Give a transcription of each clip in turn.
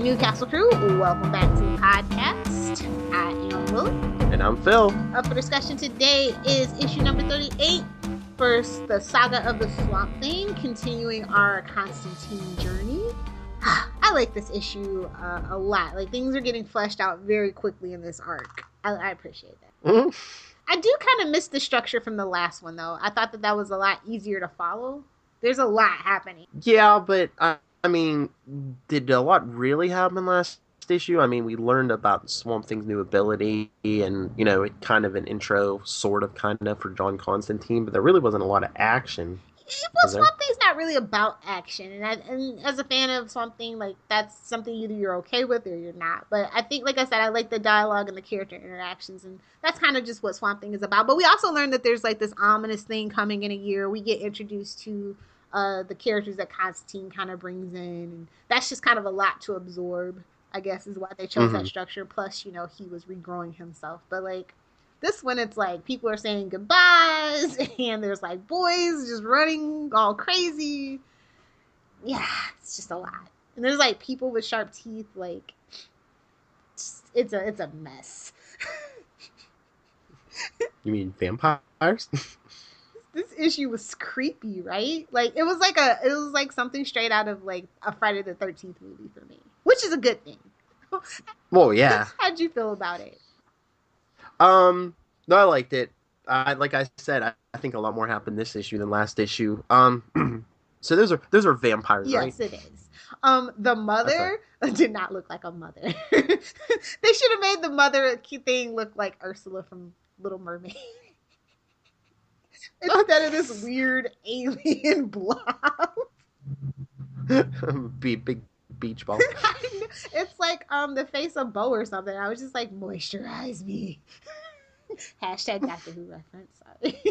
Newcastle crew, welcome back to the podcast. I am Lilith. And I'm Phil. Up for discussion today is issue number 38. First, the Saga of the Swamp Thing, continuing our Constantine journey. I like this issue a lot. Like, things are getting fleshed out very quickly in this arc. I appreciate that. Mm-hmm. I do kind of miss the structure from the last one, though. I thought that was a lot easier to follow. There's a lot happening. Yeah, but I mean, did a lot really happen last issue? I mean, we learned about Swamp Thing's new ability and, you know, it kind of an intro, sort of, kind of, for John Constantine, but there really wasn't a lot of action. Well, Swamp Thing's not really about action, and as a fan of Swamp Thing, like, that's something either you're okay with or you're not. But I think, like I said, I like the dialogue and the character interactions, and that's kind of just what Swamp Thing is about. But we also learned that there's, like, this ominous thing coming in a year. We get introduced to the characters that Constantine kind of brings in, and that's just kind of a lot to absorb, I guess, is why they chose that structure. Plus, you know, he was regrowing himself. But, like, this one, it's like people are saying goodbyes, and there's like boys just running all crazy. Yeah, it's just a lot. And there's like people with sharp teeth. Like, it's a mess. You mean vampires? This issue was creepy, right? Like, it was like something straight out of like a Friday the 13th movie for me, which is a good thing. Well, yeah. How'd you feel about it? No, I liked it. Like I said, I think a lot more happened this issue than last issue. So those are vampires, yes, right? Yes, it is. The mother did not look like a mother. They should have made the mother thing look like Ursula from Little Mermaid. Instead of this weird alien blob. Big beach ball. It's like the face of Bo or something. I was just like, moisturize me. Hashtag Doctor Who reference. Sorry.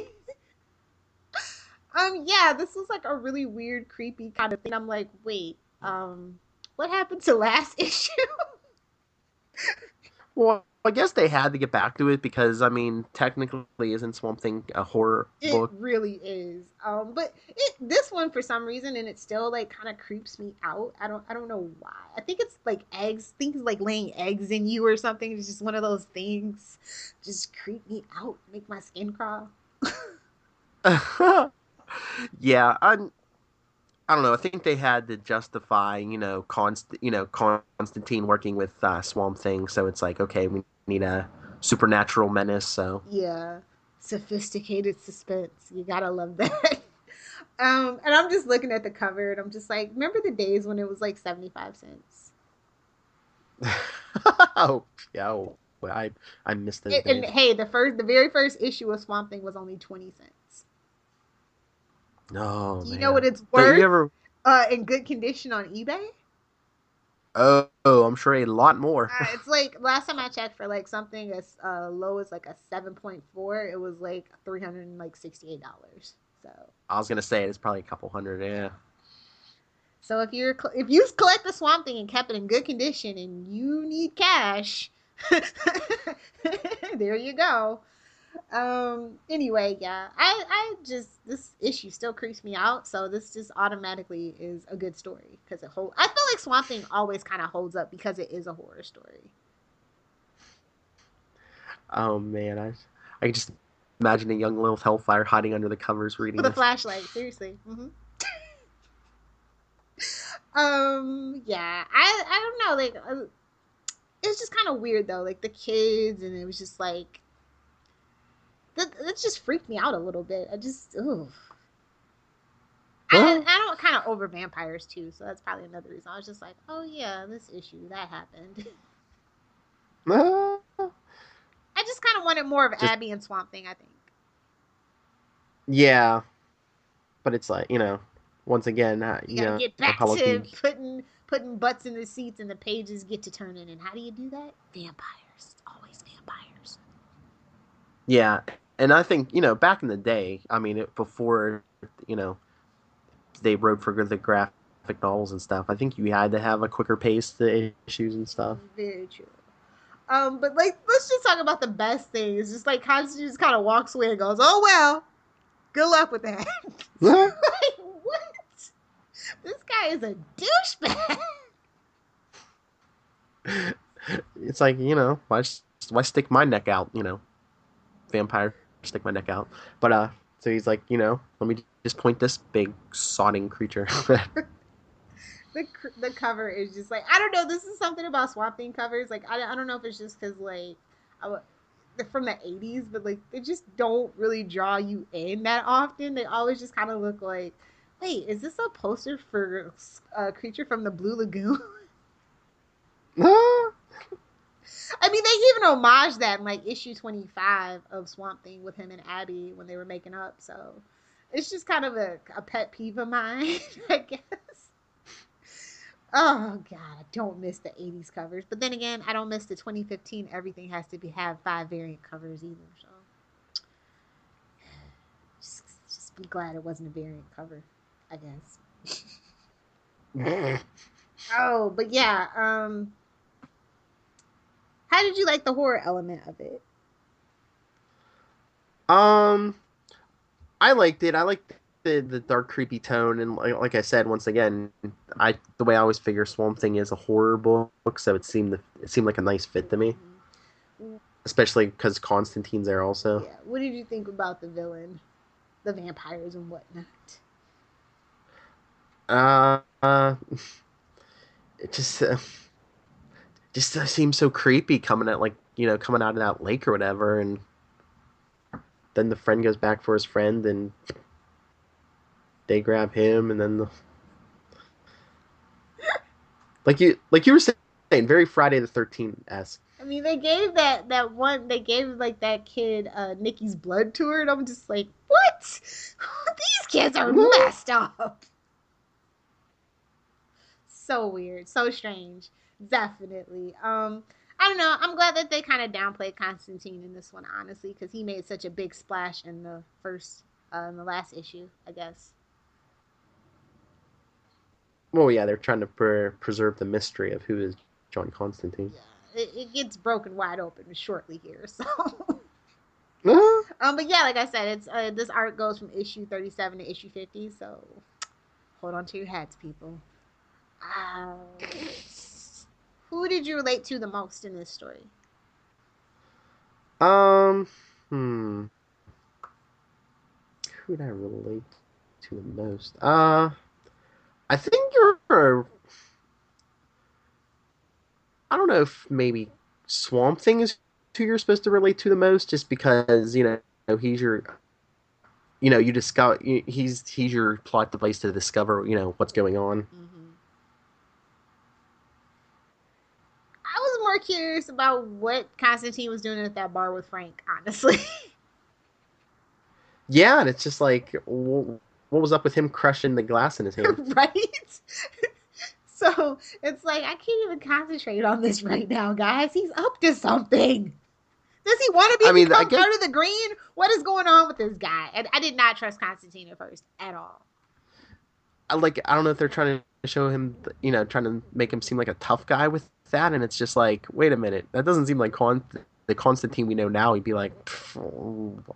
Yeah, this was like a really weird, creepy kind of thing. I'm like, wait, what happened to last issue? Well, I guess they had to get back to it because, I mean, technically isn't Swamp Thing a horror book? It really is. But this one, for some reason, and it still like kind of creeps me out. I don't know why. I think it's like eggs. Things like laying eggs in you or something. It's just one of those things. Just creep me out, make my skin crawl. Yeah, I don't know. I think they had to justify, Constantine working with Swamp Thing. So it's like, okay, we need a supernatural menace. So yeah, sophisticated suspense. You gotta love that. And I'm just looking at the cover, and I'm just like, remember the days when it was like 75 cents? Oh, yeah. Oh, I missed those days. And hey, the very first issue of Swamp Thing was only 20 cents. Oh, Do you man. know what it's worth in good condition on eBay? Oh, I'm sure a lot more. It's like, last time I checked, for like something as low as like a 7.4, it was like $368. So I was gonna say it's probably a couple hundred. Yeah. So if you collect the Swamp Thing and kept it in good condition and you need cash, there you go. Anyway, yeah, I just, this issue still creeps me out, so this just automatically is a good story because I feel like Swamp Thing always kind of holds up because it is a horror story. Oh man, I can just imagine a young Lilith Hellfire hiding under the covers reading with a this. flashlight. Seriously. Yeah, I don't know, like it was just kind of weird though, like the kids, and it was just like. That just freaked me out a little bit. I don't kind of over vampires too, so that's probably another reason. I was just like, oh yeah, this issue, that happened. I just kind of wanted more of Abby and Swamp Thing, I think. Yeah. But it's like, once again, you gotta get back to putting butts in the seats and the pages get to turning. And how do you do that? Vampires. Always vampires. Yeah. And I think, back in the day, I mean, before, they wrote for the graphic novels and stuff, I think you had to have a quicker pace to issues and stuff. Very true. But, like, let's just talk about the best things. Just, like, Constantine just kind of walks away and goes, oh, well, good luck with that. Like, what? This guy is a douchebag. It's like, why stick my neck out? Vampire stick my neck out. But so he's like, let me just point this big sodding creature. The cover is just like, I don't know. This is something about Swamp Thing covers. Like I don't know if it's just because like they're from the 80s, but like they just don't really draw you in that often. They always just kind of look like, wait, is this a poster for a creature from the Blue Lagoon? I mean, they even homage that in like issue 25 of Swamp Thing with him and Abby when they were making up. So it's just kind of a pet peeve of mine, I guess. Oh god, I don't miss the 80s covers. But then again, I don't miss the 2015 everything has to have 5 variant covers either. So just be glad it wasn't a variant cover, I guess. Oh, but yeah, how did you like the horror element of it? um, I liked it. I liked the dark, creepy tone, and like I said, once again, the way I always figure Swamp Thing is a horror book, so it seemed like a nice fit to me, Mm-hmm. especially because Constantine's there also. Yeah. What did you think about the villain, the vampires and whatnot? Uh, uh it just seems so creepy coming out of that lake or whatever, and then the friend goes back for his friend, and they grab him, and then like you were saying, very Friday the 13th esque. I mean, they gave that one. They gave like that kid Nikki's blood tour, and I'm just like, what? These kids are messed up. So weird, so strange. Definitely. I don't know. I'm glad that they kind of downplayed Constantine in this one, honestly, because he made such a big splash in in the last issue, I guess. Well, yeah, they're trying to preserve the mystery of who is John Constantine. Yeah, it gets broken wide open shortly here. So, Uh, but yeah, like I said, it's this arc goes from issue 37 to issue 50. So, hold on to your hats, people. Uh, who did you relate to the most in this story? um, hmm, who would I relate to the most? I think I don't know if maybe Swamp Thing is who you're supposed to relate to the most, just because he's your you discover he's your plot device to discover what's going on. Mm-hmm. I was more curious about what Constantine was doing at that bar with Frank, honestly. Yeah, and it's just like, what was up with him crushing the glass in his hand? Right? So it's like I can't even concentrate on this right now, guys. He's up to something. Does he want I to mean, I become guess part of the Green? What is going on with this guy? And I did not trust Constantine at first at all. I don't know if they're trying to show him, trying to make him seem like a tough guy with that, and it's just like, wait a minute, that doesn't seem like the Constantine we know now. He'd be like,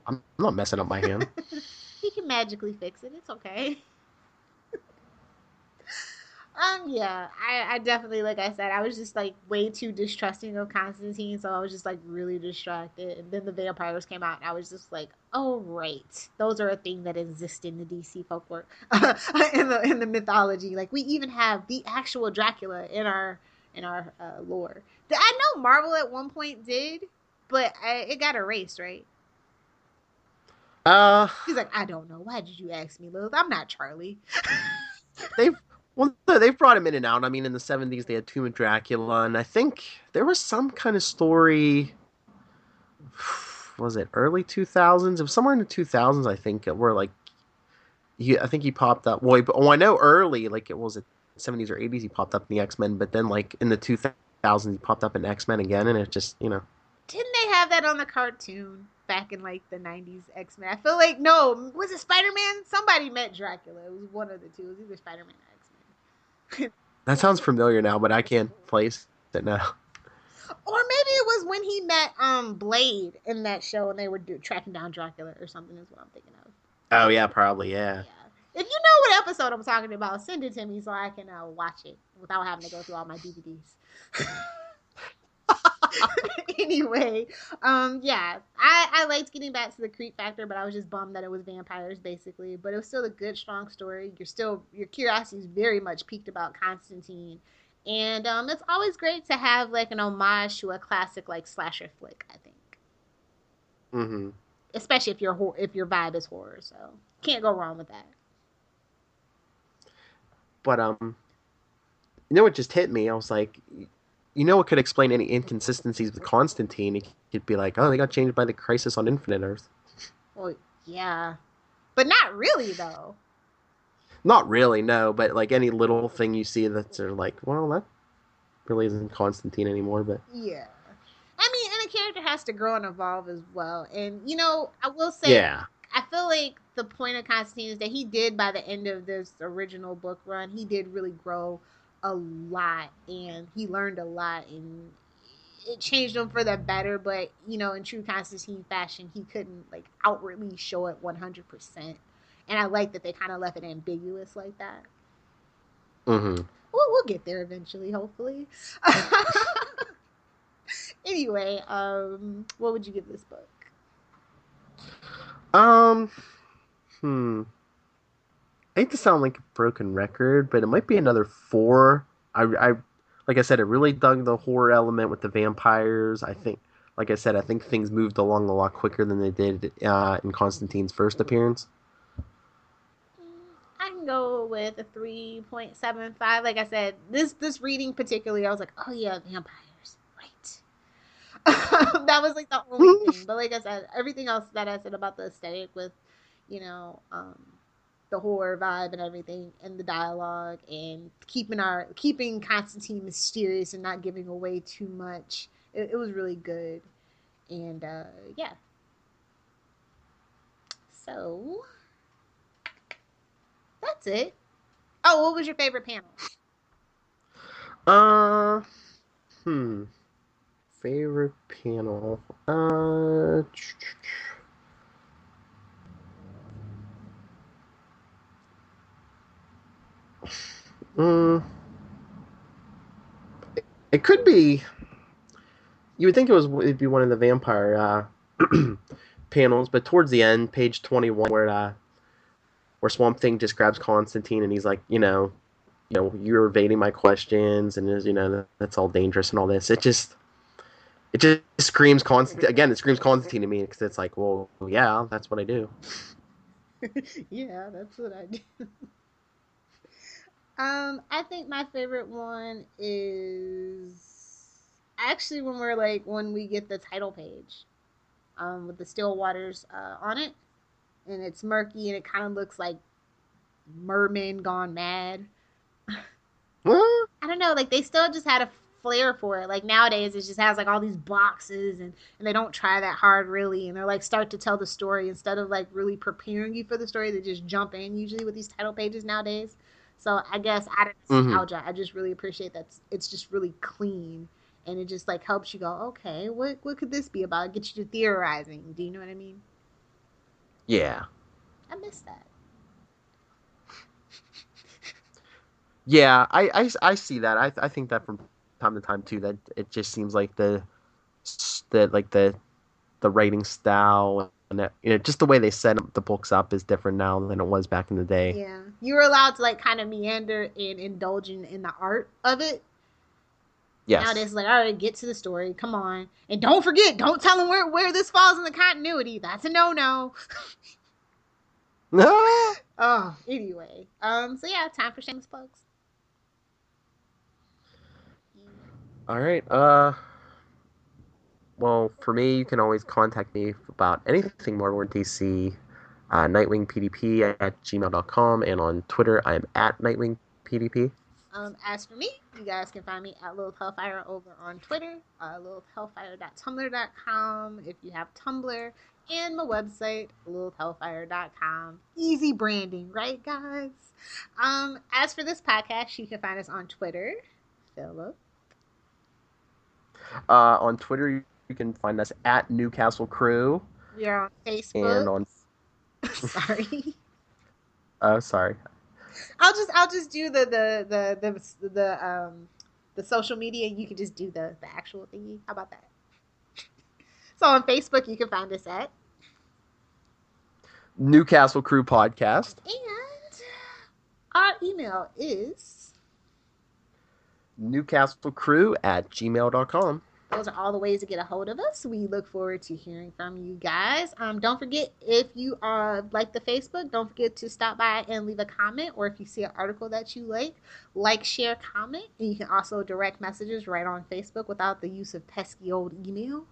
I'm not messing up my hand. He can magically fix it. It's okay. Yeah, I definitely, like I said, I was just like way too distrusting of Constantine, so I was just like really distracted. And then the vampires came out, and I was just like, oh right, those are a thing that exist in the DC folklore, in the mythology. Like we even have the actual Dracula in our lore. I know Marvel at one point did, but it got erased, right? Uh, He's like, I don't know. Why did you ask me, Lilith? I'm not Charlie. they've well, no, they've brought him in and out. I mean, in the '70s they had Tomb of Dracula, and I think there was some kind of story. Was it early 2000s? It was somewhere in the 2000s, I think, where like I think he popped up. Well, I know early, like it was it '70s or '80s, he popped up in the X-Men, but then like in the 2000s, he popped up in X-Men again, and it just Didn't they have that on the cartoon back in like the 90s X Men? I feel like, no, was it Spider Man? Somebody met Dracula. It was one of the two. It was either Spider Man or X Men. that sounds familiar now, but I can't place it now. Or maybe it was when he met Blade in that show and they were tracking down Dracula or something, is what I'm thinking of. Oh yeah, probably yeah. Yeah. If you know what episode I'm talking about, send it to me so I can watch it without having to go through all my DVDs. Anyway, yeah, I liked getting back to the creep factor, but I was just bummed that it was vampires basically. But it was still a good, strong story. Your curiosity is very much piqued about Constantine, and it's always great to have like an homage to a classic like slasher flick. I think, Mm-hmm. especially if your vibe is horror, so can't go wrong with that. But you know what just hit me? I was like, you know what could explain any inconsistencies with Constantine? It could be like, oh, they got changed by the Crisis on Infinite Earth. Well, yeah, but not really though. Not really, no, but like any little thing you see that's sort of like, well, that really isn't Constantine anymore. But Yeah. I mean, and a character has to grow and evolve as well. And I will say, yeah, I feel like the point of Constantine is that he did, by the end of this original book run, he did really grow a lot, and he learned a lot, and it changed him for the better. But in true Constantine fashion, he couldn't like outwardly show it 100%. And I like that they kind of left it ambiguous like that. mm-hmm. We'll get there eventually, hopefully. Anyway, what would you give this book? Um, hmm. I hate to sound like a broken record, but it might be another 4. I like I said, I really dug the horror element with the vampires. I think, like I said, I think things moved along a lot quicker than they did in Constantine's first appearance. I can go with a 3.75. Like I said, this reading particularly, I was like, oh yeah, vampires, right? That was like the only thing. But like I said, everything else that I said about the aesthetic with, you know, um, the horror vibe and everything, and the dialogue, and keeping Constantine mysterious and not giving away too much. It was really good, and yeah. So that's it. Oh, what was your favorite panel? Uh, hmm. Favorite panel. Mm, it could be. You would think it'd be one of the vampire panels, but towards the end, page 21, where Swamp Thing just grabs Constantine and he's like, you're evading my questions, and that's all dangerous and all this. It just screams Constantine again. It screams Constantine to me because it's like, well, yeah, that's what I do. Yeah, that's what I do. I think my favorite one is actually when we get the title page, with the still waters on it, and it's murky and it kind of looks like mermen gone mad. I don't know, like they still just had a flair for it. Like nowadays, it just has like all these boxes, and they don't try that hard really, and they're like start to tell the story instead of like really preparing you for the story. They just jump in usually with these title pages nowadays. So I guess out of Mm-hmm. nostalgia, I just really appreciate that it's just really clean, and it just like helps you go, okay, what could this be about? Get you to theorizing. Do you know what I mean? Yeah. I miss that. Yeah, I see that. I think that from time to time too. That it just seems like the writing style and just the way they set the books up is different now than it was back in the day. Yeah, you were allowed to like kind of meander and indulge in the art of it. Nowadays, Yes. it's like, all right, get to the story. Come on, and don't forget, don't tell them where this falls in the continuity. That's a no no. Oh, anyway. So yeah, time for shameless plugs. All right. Well, for me, you can always contact me about anything Marvel or DC. NightwingPDP at gmail.com, and on Twitter, I'm at NightwingPDP. As for me, you guys can find me at Lilith Hellfire over on Twitter, lilithhellfire.tumblr.com if you have Tumblr, and my website, lilithhellfire.com. Easy branding, right, guys? As for this podcast, you can find us on Twitter, Philip. On Twitter, you can find us at Newcastle Crew, We are on and Facebook. on Sorry. sorry. I'll just do the the social media, you can just do the actual thingy. How about that? So on Facebook, you can find us at Newcastle Crew Podcast. And our email is newcastlecrew@gmail.com. Those are all the ways to get a hold of us. We look forward to hearing from you guys. Don't forget, if you like the Facebook, don't forget to stop by and leave a comment. Or if you see an article that you like, share, comment. And you can also direct messages right on Facebook without the use of pesky old email.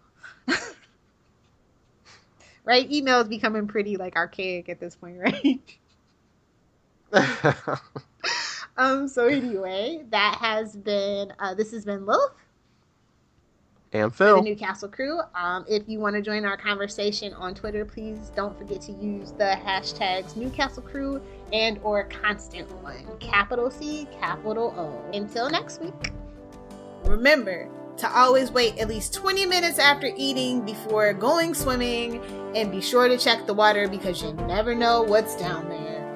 Right? Email is becoming pretty archaic at this point, right? So anyway, this has been Lilith and Phil, the Newcastle Crew. If you want to join our conversation on Twitter, please don't forget to use the hashtags Newcastle Crew and or Constant One, capital C, capital O. Until next week. Remember to always wait at least 20 minutes after eating before going swimming, and be sure to check the water because you never know what's down there.